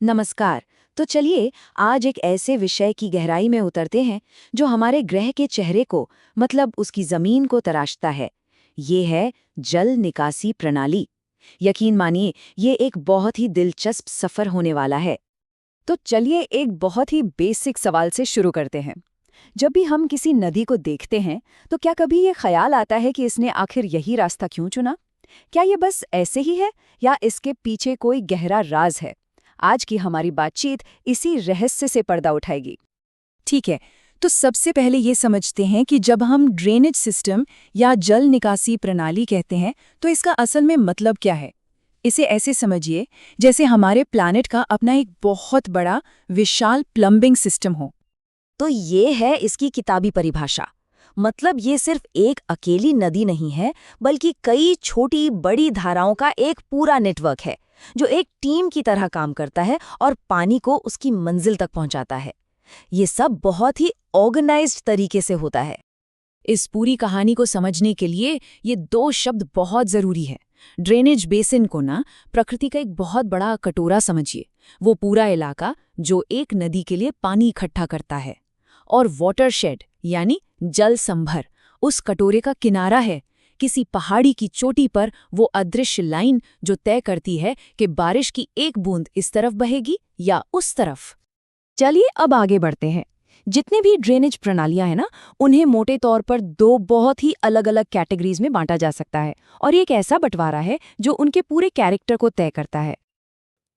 नमस्कार। तो चलिए आज एक ऐसे विषय की गहराई में उतरते हैं जो हमारे ग्रह के चेहरे को मतलब उसकी जमीन को तराशता है। ये है जल निकासी प्रणाली। यकीन मानिए ये एक बहुत ही दिलचस्प सफर होने वाला है। तो चलिए एक बहुत ही बेसिक सवाल से शुरू करते हैं। जब भी हम किसी नदी को देखते हैं तो क्या कभी ये ख्याल आता है कि इसने आखिर यही रास्ता क्यों चुना? क्या ये बस ऐसे ही है या इसके पीछे कोई गहरा राज है? आज की हमारी बातचीत इसी रहस्य से पर्दा उठाएगी। ठीक है, तो सबसे पहले ये समझते हैं कि जब हम ड्रेनेज सिस्टम या जल निकासी प्रणाली कहते हैं तो इसका असल में मतलब क्या है। इसे ऐसे समझिए जैसे हमारे प्लैनेट का अपना एक बहुत बड़ा विशाल प्लम्बिंग सिस्टम हो। तो ये है इसकी किताबी परिभाषा। मतलब ये सिर्फ एक अकेली नदी नहीं है, बल्कि कई छोटी बड़ी धाराओं का एक पूरा नेटवर्क है जो एक टीम की तरह काम करता है और पानी को उसकी मंजिल तक पहुंचाता है। ये सब बहुत ही ऑर्गेनाइज्ड तरीके से होता है। इस पूरी कहानी को समझने के लिए ये दो शब्द बहुत जरूरी है। ड्रेनेज बेसिन को ना प्रकृति का एक बहुत बड़ा कटोरा समझिए, वो पूरा इलाका जो एक नदी के लिए पानी इकट्ठा करता है। और वाटरशेड यानी जल संभर उस कटोरे का किनारा है, किसी पहाड़ी की चोटी पर वो अदृश्य लाइन जो तय करती है कि बारिश की एक बूंद इस तरफ बहेगी या उस तरफ। चलिए अब आगे बढ़ते हैं। जितने भी ड्रेनेज प्रणालियां हैं ना, उन्हें मोटे तौर पर दो बहुत ही अलग अलग कैटेगरीज में बांटा जा सकता है और ये एक ऐसा बंटवारा है जो उनके पूरे कैरेक्टर को तय करता है।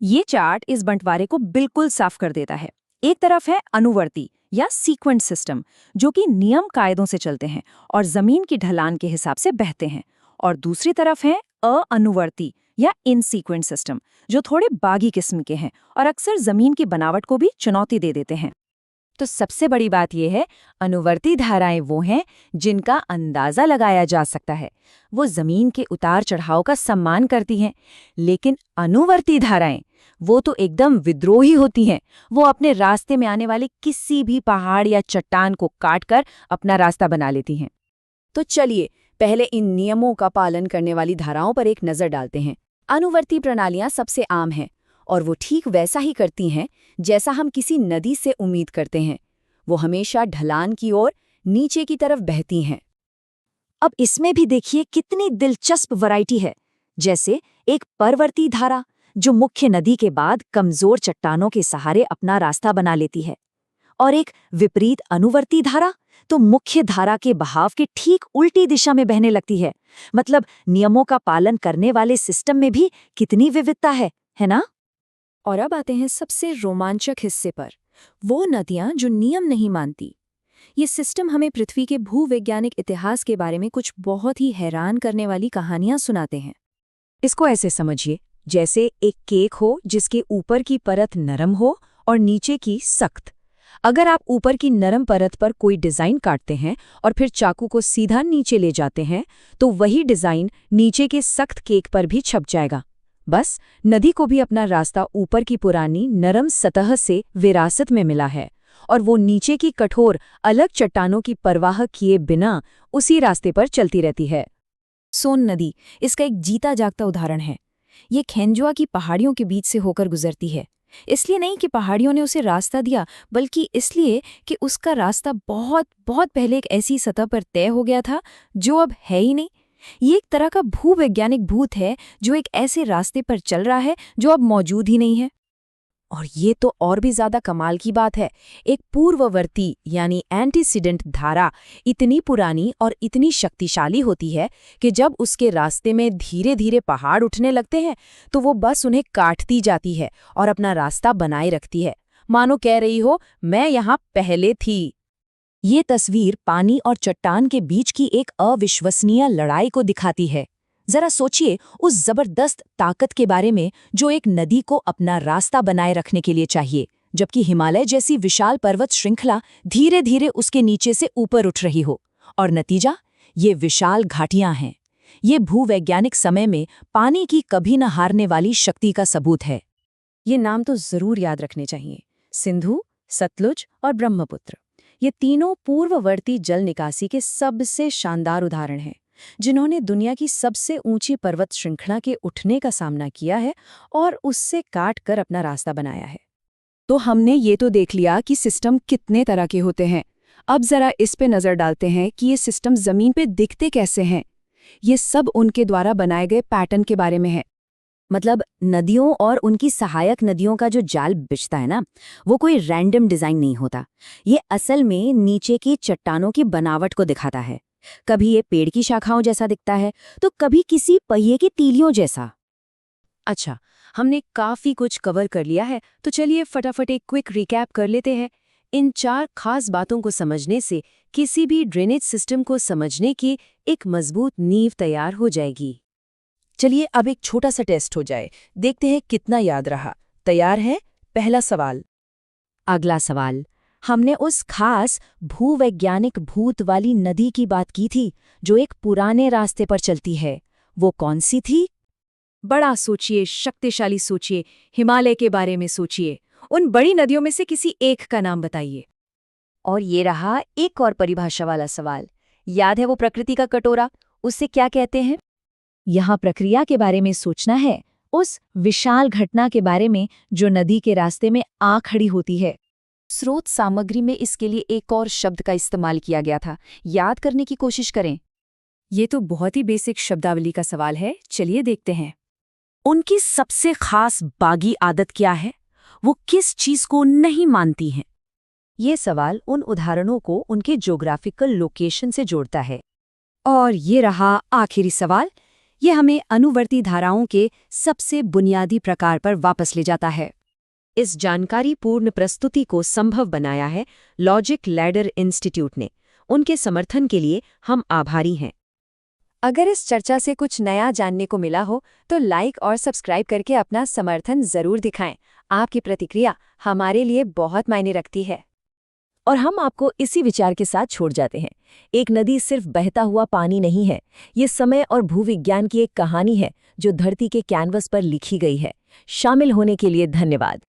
ये चार्ट इस बंटवारे को बिल्कुल साफ कर देता है। एक तरफ है अनुवर्ती या सीक्वेंस सिस्टम, जो कि नियम कायदों से चलते हैं और जमीन की ढलान के हिसाब से बहते हैं। और दूसरी तरफ है अनुवर्ती या इनसीक्वेंस सिस्टम, जो थोड़े बागी किस्म के हैं और अक्सर जमीन की बनावट को भी चुनौती दे देते हैं। तो सबसे बड़ी बात यह है, अनुवर्ती धाराएं वो हैं जिनका अंदाजा लगाया जा सकता है। वो जमीन के उतार चढ़ाव का सम्मान करती हैं। लेकिन अनुवर्ती धाराएं वो तो एकदम विद्रोही होती हैं। वो अपने रास्ते में आने वाले किसी भी पहाड़ या चट्टान को काटकर अपना रास्ता बना लेती हैं। तो चलिए पहले इन नियमों का पालन करने वाली धाराओं पर एक नजर डालते हैं। अनुवर्ती प्रणालियां सबसे आम हैं और वो ठीक वैसा ही करती हैं जैसा हम किसी नदी से उम्मीद करते हैं। वो हमेशा ढलान की ओर नीचे की तरफ बहती हैं। अब इसमें भी देखिए कितनी दिलचस्प वैरायटी है। जैसे एक परवर्ती धारा जो मुख्य नदी के बाद कमजोर चट्टानों के सहारे अपना रास्ता बना लेती है, और एक विपरीत अनुवर्ती धारा तो मुख्य धारा के बहाव के ठीक उल्टी दिशा में बहने लगती है। मतलब नियमों का पालन करने वाले सिस्टम में भी कितनी विविधता है ना? और अब आते हैं सबसे रोमांचक हिस्से पर, वो नदियां जो नियम नहीं मानती। ये सिस्टम हमें पृथ्वी के भूवैज्ञानिक इतिहास के बारे में कुछ बहुत ही हैरान करने वाली कहानियां सुनाते हैं। इसको ऐसे समझिए जैसे एक केक हो जिसके ऊपर की परत नरम हो और नीचे की सख्त। अगर आप ऊपर की नरम परत पर कोई डिजाइन काटते हैं और फिर चाकू को सीधा नीचे ले जाते हैं, तो वही डिजाइन नीचे के सख्त केक पर भी छप जाएगा। बस नदी को भी अपना रास्ता ऊपर की पुरानी नरम सतह से विरासत में मिला है और वो नीचे की कठोर अलग चट्टानों की परवाह किए बिना उसी रास्ते पर चलती रहती है। सोन नदी इसका एक जीता जागता उदाहरण है। ये खेंजुआ की पहाड़ियों के बीच से होकर गुजरती है। इसलिए नहीं कि पहाड़ियों ने उसे रास्ता दिया, बल्कि इसलिए कि उसका रास्ता बहुत बहुत पहले एक ऐसी सतह पर तय हो गया था जो अब है ही नहीं। ये एक तरह का भूवैज्ञानिक भूत है जो एक ऐसे रास्ते पर चल रहा है जो अब मौजूद ही नहीं है। और ये तो और भी ज्यादा कमाल की बात है, एक पूर्ववर्ती यानी एंटीसीडेंट धारा इतनी पुरानी और इतनी शक्तिशाली होती है कि जब उसके रास्ते में धीरे धीरे पहाड़ उठने लगते हैं तो वो बस उन्हें काटती जाती है और अपना रास्ता बनाए रखती है, मानो कह रही हो मैं यहाँ पहले थी। ये तस्वीर पानी और चट्टान के बीच की एक अविश्वसनीय लड़ाई को दिखाती है। जरा सोचिए उस जबरदस्त ताकत के बारे में जो एक नदी को अपना रास्ता बनाए रखने के लिए चाहिए, जबकि हिमालय जैसी विशाल पर्वत श्रृंखला धीरे धीरे उसके नीचे से ऊपर उठ रही हो। और नतीजा, ये विशाल घाटियां हैं। ये भूवैज्ञानिक समय में पानी की कभी न हारने वाली शक्ति का सबूत है। ये नाम तो जरूर याद रखने चाहिए, सिंधु, सतलुज और ब्रह्मपुत्र। ये तीनों पूर्ववर्ती जल निकासी के सबसे शानदार उदाहरण हैं। जिन्होंने दुनिया की सबसे ऊंची पर्वत श्रृंखला के उठने का सामना किया है और उससे काट कर अपना रास्ता बनाया है। तो हमने ये तो देख लिया कि सिस्टम कितने तरह के होते हैं। अब जरा इस पे नजर डालते हैं कि ये सिस्टम जमीन पे दिखते कैसे हैं। ये सब उनके द्वारा बनाए गए पैटर्न के बारे में है। मतलब नदियों और उनकी सहायक नदियों का जो जाल बिछता है ना, वो कोई रैंडम डिजाइन नहीं होता। ये असल में नीचे की चट्टानों की बनावट को दिखाता है। कभी ये पेड़ की शाखाओं जैसा दिखता है, तो कभी किसी पहिए की तीलियों जैसा। अच्छा, हमने काफी कुछ कवर कर लिया है, तो चलिए फटाफट एक क्विक रिकैप कर लेते हैं। इन 4 खास बातों को समझने से किसी भी ड्रेनेज सिस्टम को समझने की एक मजबूत नींव तैयार हो जाएगी। चलिए अब एक छोटा सा टेस्ट हो जाए, देखते हैं कितना याद रहा। तैयार है? पहला सवाल। अगला सवाल, हमने उस खास भूवैज्ञानिक भूत वाली नदी की बात की थी जो एक पुराने रास्ते पर चलती है। वो कौन सी थी? बड़ा सोचिए, शक्तिशाली सोचिए, हिमालय के बारे में सोचिए। उन बड़ी नदियों में से किसी एक का नाम बताइए। और ये रहा एक और परिभाषा वाला सवाल। याद है वो प्रकृति का कटोरा? उससे क्या कहते हैं? यहाँ प्रक्रिया के बारे में सोचना है, उस विशाल घटना के बारे में जो नदी के रास्ते में आ खड़ी होती है। स्रोत सामग्री में इसके लिए एक और शब्द का इस्तेमाल किया गया था, याद करने की कोशिश करें। ये तो बहुत ही बेसिक शब्दावली का सवाल है, चलिए देखते हैं। उनकी सबसे खास बागी आदत क्या है? वो किस चीज को नहीं मानती हैं? ये सवाल उन उदाहरणों को उनके ज्योग्राफिकल लोकेशन से जोड़ता है। और ये रहा आखिरी सवाल। ये हमें अनुवर्ती धाराओं के सबसे बुनियादी प्रकार पर वापस ले जाता है। इस जानकारी पूर्ण प्रस्तुति को संभव बनाया है लॉजिक लैडर इंस्टीट्यूट ने। उनके समर्थन के लिए हम आभारी हैं। अगर इस चर्चा से कुछ नया जानने को मिला हो तो लाइक और सब्सक्राइब करके अपना समर्थन जरूर दिखाएं। आपकी प्रतिक्रिया हमारे लिए बहुत मायने रखती है। और हम आपको इसी विचार के साथ छोड़ जाते हैं। एक नदी सिर्फ बहता हुआ पानी नहीं है, ये समय और भूविज्ञान की एक कहानी है जो धरती के कैनवस पर लिखी गई है। शामिल होने के लिए धन्यवाद।